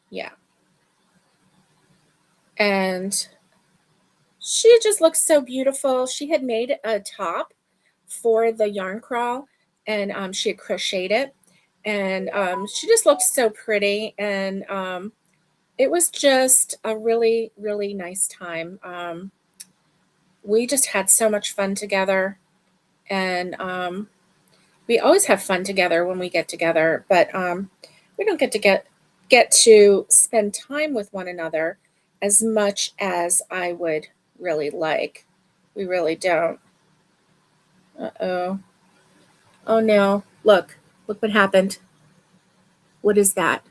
yeah, and she just looks so beautiful. She had made a top for the yarn crawl and she had crocheted it. And she just looked so pretty. And it was just a really, really nice time. We just had so much fun together. And we always have fun together when we get together, but we don't get to spend time with one another as much as I would really like. We really don't. Uh-oh. Oh no. Look what happened. What is that?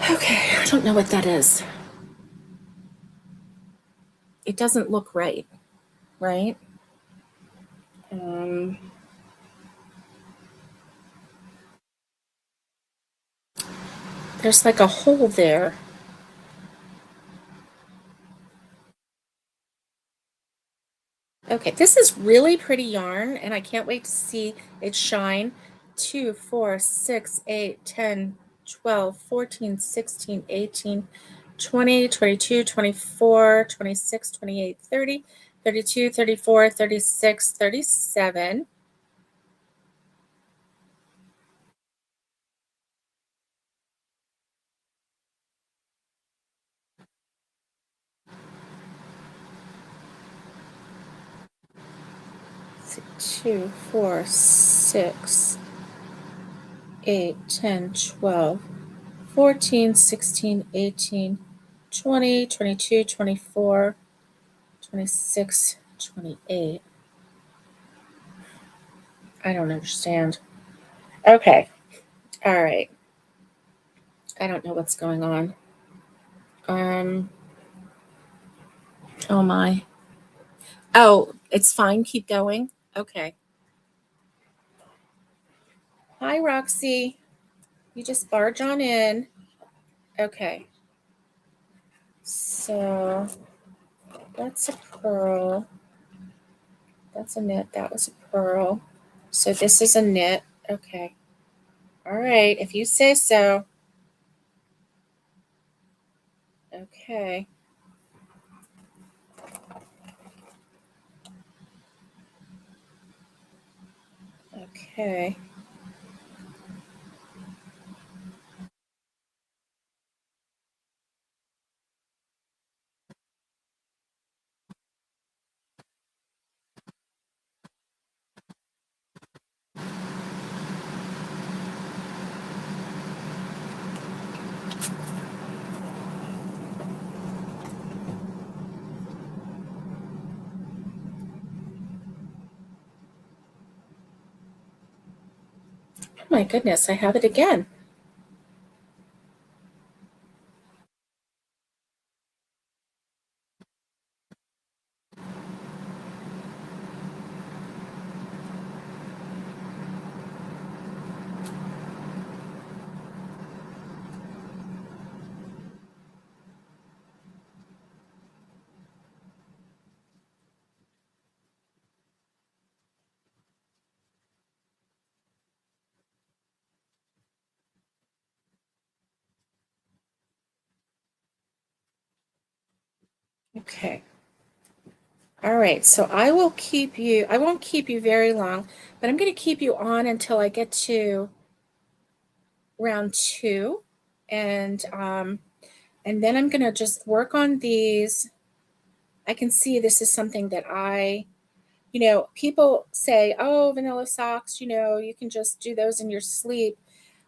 Okay, I don't know what that is. It doesn't look right, right? Um, there's like a hole there. Okay, this is really pretty yarn, and I can't wait to see it shine. 2, 4, 6, 8, 10, 12, 14, 16, 18, 20, 22, 24, 26, 28, 30, 32, 34, 36, 37. Two, 4, 6, 8, 10, 12, 14, 16, 18, 20, 22, 24, 26, 28. I don't understand. Okay. All right. I don't know what's going on. Um, oh my. Oh, it's fine. Keep going. Okay. Hi, Roxy. You just barge on in. Okay. So that's a pearl. That's a knit. That was a pearl. So this is a knit. Okay. All right. If you say so. Okay. Okay. My goodness, I have it again. Okay. All right. So I won't keep you very long, but I'm going to keep you on until I get to round two. And and then I'm going to just work on these. I can see this is something that people say, oh, vanilla socks, you can just do those in your sleep.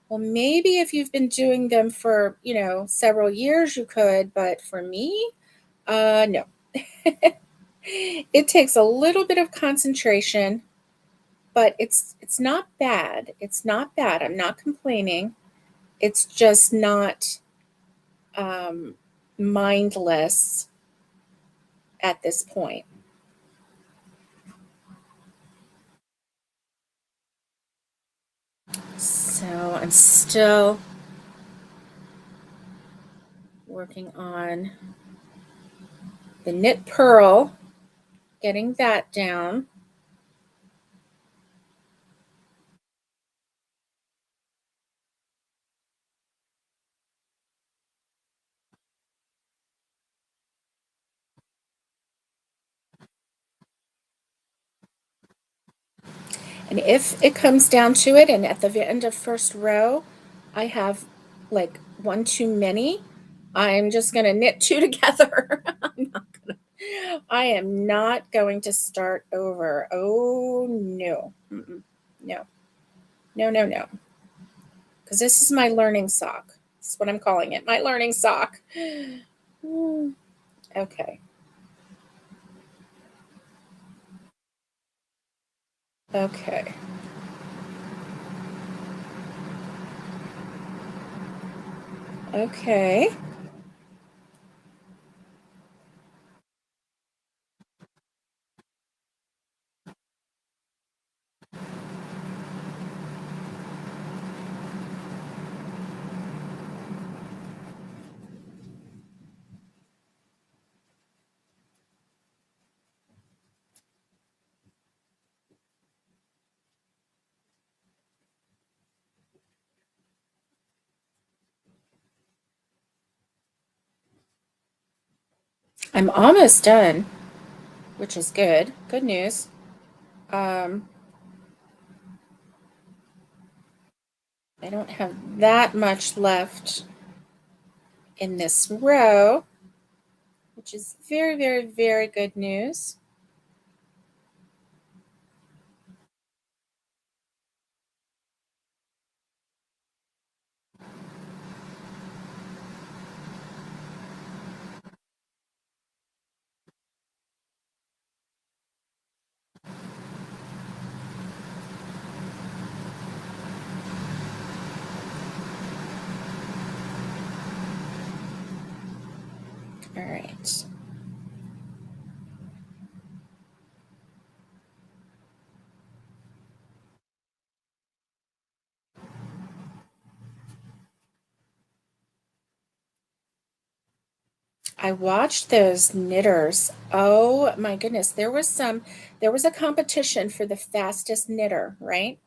Well, maybe if you've been doing them for, several years, you could, but for me, no. It takes a little bit of concentration, but it's not bad. It's not bad. I'm not complaining. It's just not um, mindless at this point. So I'm still working on the knit purl, getting that down. And if it comes down to it, and at the end of first row, I have like one too many, I'm just going to knit two together. I am not going to start over. Oh, no. Mm-mm. No, no, no, no. Because this is my learning sock. That's what I'm calling it, my learning sock. Okay. Okay. Okay. I'm almost done, which is good. Good news. Um, I don't have that much left in this row, which is very, very, very good news. All right. I watched those knitters. Oh my goodness. There was a competition for the fastest knitter, right?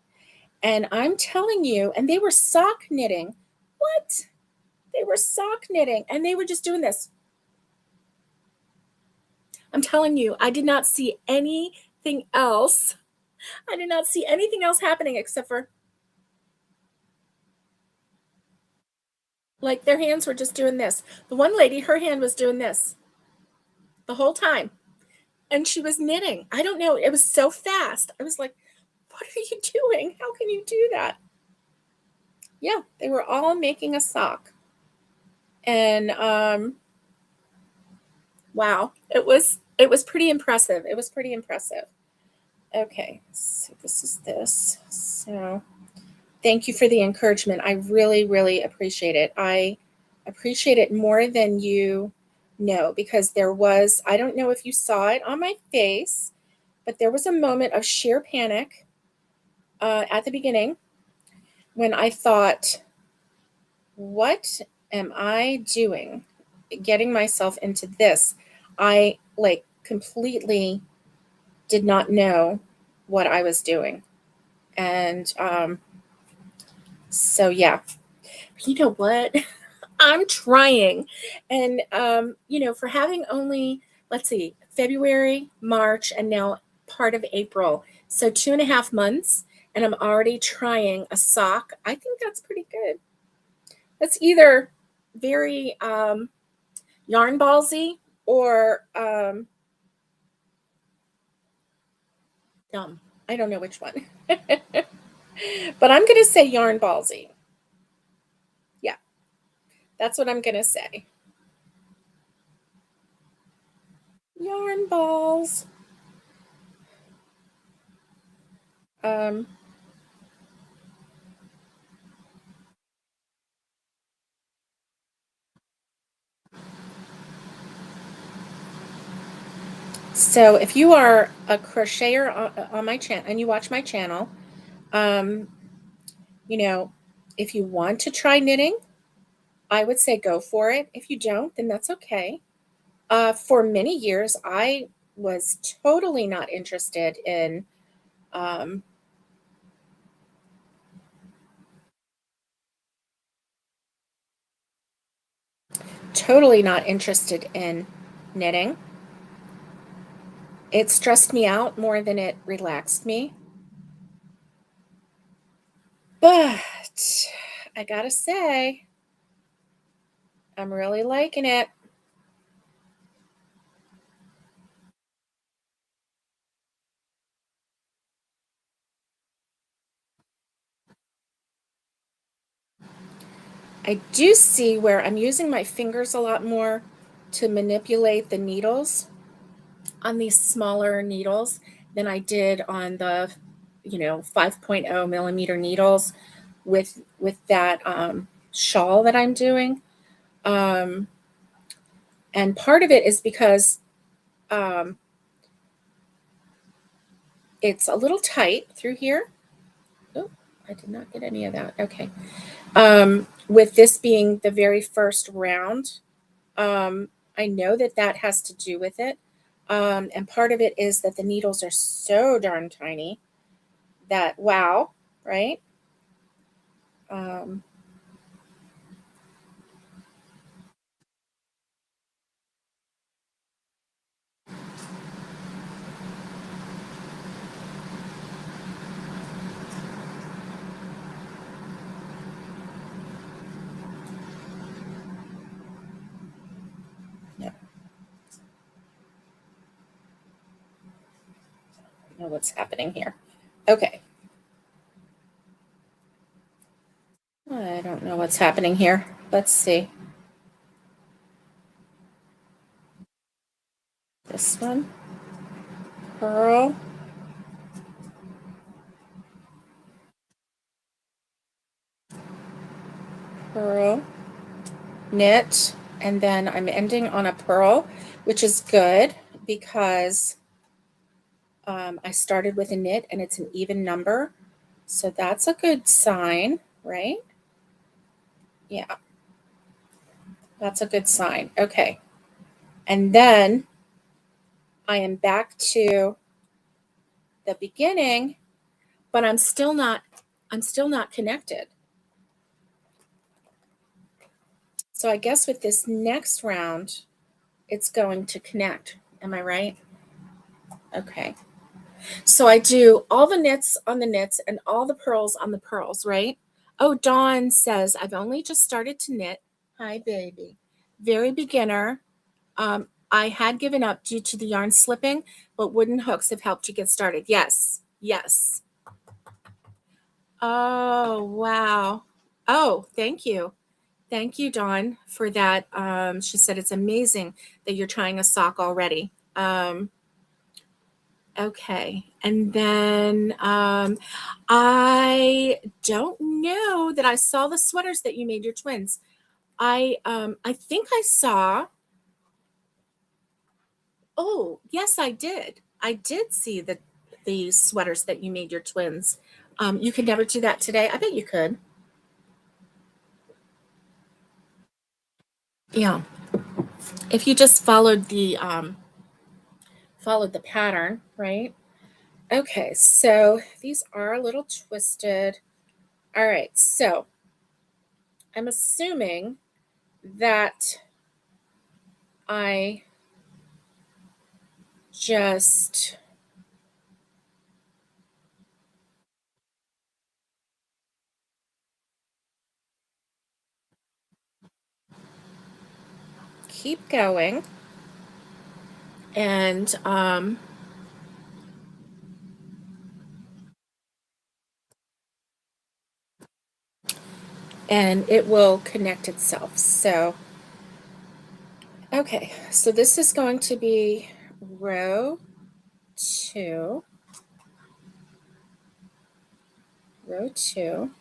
And I'm telling you, and they were sock knitting. What? They were sock knitting and they were just doing this. I'm telling you, I did not see anything else. I did not see anything else happening except for like their hands were just doing this. The one lady, her hand was doing this the whole time. And she was knitting. I don't know. It was so fast. I was like, what are you doing? How can you do that? Yeah, they were all making a sock. And wow, it was pretty impressive. It was pretty impressive. Okay, so this is this. So Thank you for the encouragement. I really, really appreciate it. I appreciate it more than you know, because there was, I don't know if you saw it on my face, but there was a moment of sheer panic at the beginning when I thought, what am I doing? Getting myself into this. I like completely did not know what I was doing. And so, yeah, you know what? I'm trying. And, for having only, let's see, February, March, and now part of April. So 2.5 months, and I'm already trying a sock. I think that's pretty good. That's either very yarn ballsy or dumb. I don't know which one. But I'm going to say yarn ballsy. Yeah, that's what I'm going to say. Yarn balls. Um, so if you are a crocheter on my channel and you watch my channel, um, you know, if you want to try knitting, I would say go for it. If you don't, then that's okay. For many years, I was um, totally not interested in knitting. It stressed me out more than it relaxed me. But I gotta say, I'm really liking it. I do see where I'm using my fingers a lot more to manipulate the needles on these smaller needles than I did on the 5.0 millimeter needles with that shawl that I'm doing. Um, and part of it is because um, it's a little tight through here. Oh, I did not get any of that. Okay. With this being the very first round, I know that that has to do with it. And part of it is that the needles are so darn tiny that, wow, right? Um, yeah, I don't know what's happening here. Okay. I don't know what's happening here. Let's see. This one, purl, purl, knit, and then I'm ending on a purl, which is good because I started with a knit and it's an even number. So that's a good sign, right? Yeah, that's a good sign. Okay. And then I am back to the beginning, but I'm still not connected. So I guess with this next round, it's going to connect. Am I right? Okay. So I do all the knits on the knits and all the purls on the purls, right? Oh, Dawn says, I've only just started to knit. Hi, baby. Very beginner. I had given up due to the yarn slipping, but wooden hooks have helped you get started. Yes, yes. Oh, wow. Oh, thank you. Thank you, Dawn, for that. She said it's amazing that you're trying a sock already. Okay. And then I don't know that I saw the sweaters that you made your twins. I think I saw. Oh, yes, I did. I did see the sweaters that you made your twins. You could never do that today. I bet you could. Yeah, if you just followed the pattern, right? Okay, so these are a little twisted. All right, so I'm assuming that I just keep going and and it will connect itself. So, okay, so this is going to be row 2, row 2.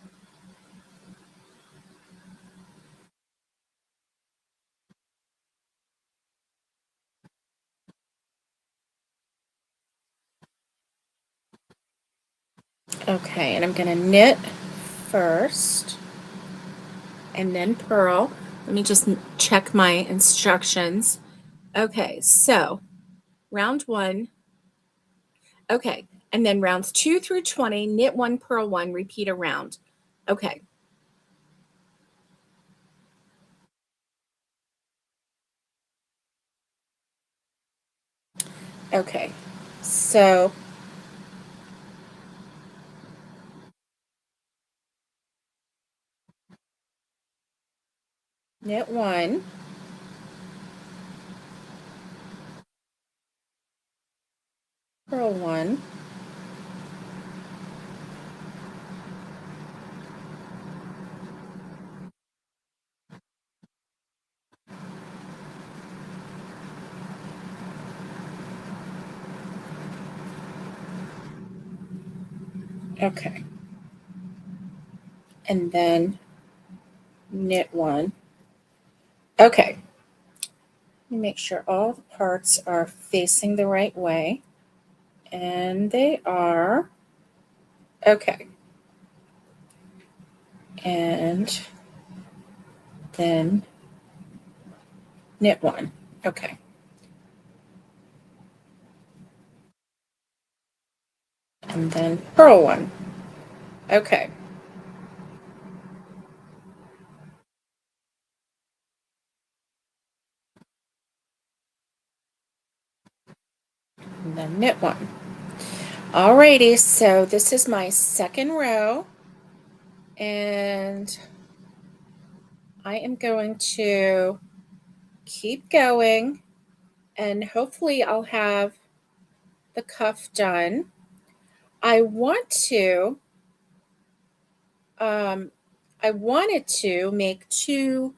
Okay, and I'm going to knit first and then purl. Let me just check my instructions. Okay, so round 1. Okay, and then rounds 2 through 20, knit 1, purl 1, repeat a round. Okay. Okay. So knit 1, purl 1, okay, and then knit 1. Okay. Let me make sure all the parts are facing the right way. And they are. Okay. And then knit 1. Okay. And then purl 1. Okay. And then knit 1. Alrighty, so this is my second row. And I am going to keep going. And hopefully I'll have the cuff done. I want to I wanted to make 2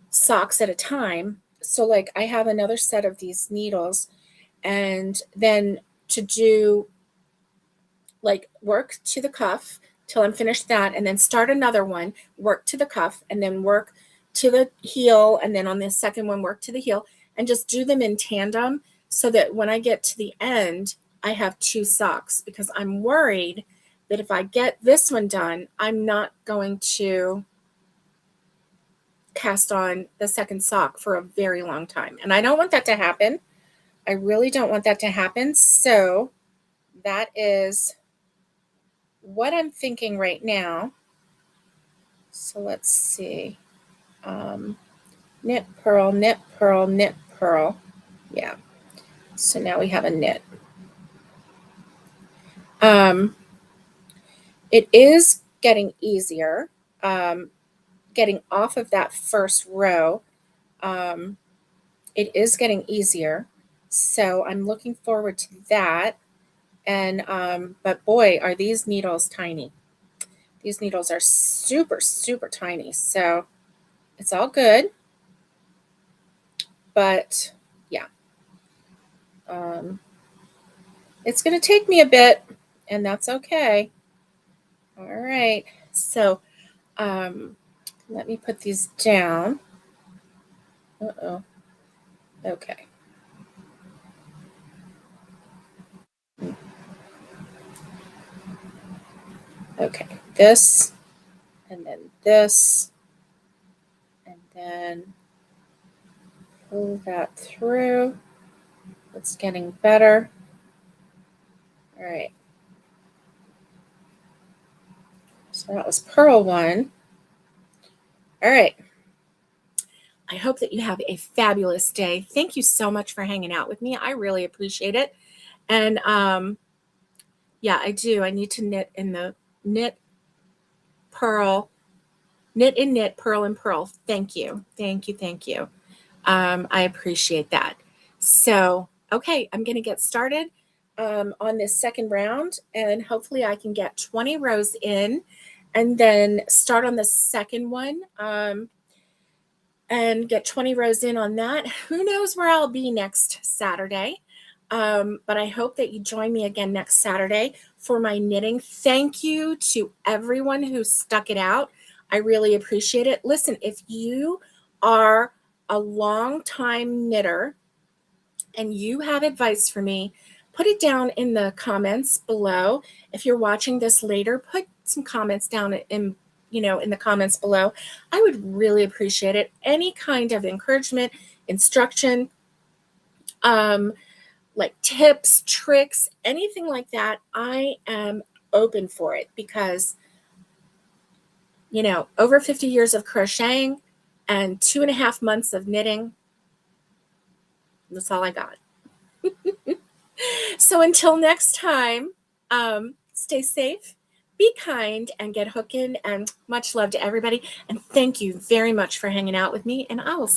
socks at a time. So like I have another set of these needles and then to do like work to the cuff till I'm finished that and then start another one, work to the cuff and then work to the heel and then on the second one work to the heel and just do them in tandem so that when I get to the end I have 2 socks because I'm worried that if I get this one done, I'm not going to cast on the second sock for a very long time. And I don't want that to happen. I really don't want that to happen. So that is what I'm thinking right now. So let's see. Knit, purl, knit, purl, knit, purl. Yeah. So now we have a knit. Um, it is getting easier. Getting off of that first row. It is getting easier. So I'm looking forward to that. And but boy, are these needles tiny. These needles are super, super tiny. So it's all good. But yeah, um, it's going to take me a bit, and that's okay. All right. So Let me put these down. Uh-oh. Okay. Okay, this, and then this, and then pull that through. It's getting better. All right. So that was purl 1. All right. I hope that you have a fabulous day. Thank you so much for hanging out with me. I really appreciate it. And yeah, I do. I need to knit in the knit, purl, knit and knit, purl and purl. Thank you. Thank you. Thank you. I appreciate that. So, okay, I'm going to get started on this second round, and hopefully I can get 20 rows in and then start on the second one and get 20 rows in on that. Who knows where I'll be next Saturday? But I hope that you join me again next Saturday for my knitting. Thank you to everyone who stuck it out. I really appreciate it. Listen, if you are a long time knitter and you have advice for me, put it down in the comments below. If you're watching this later, put some comments down in the comments below. I would really appreciate it. Any kind of encouragement, instruction, like tips, tricks, anything like that, I am open for it because, over 50 years of crocheting and 2.5 months of knitting, that's all I got. So until next time, stay safe, be kind, and get hooking. And much love to everybody. And thank you very much for hanging out with me. And I will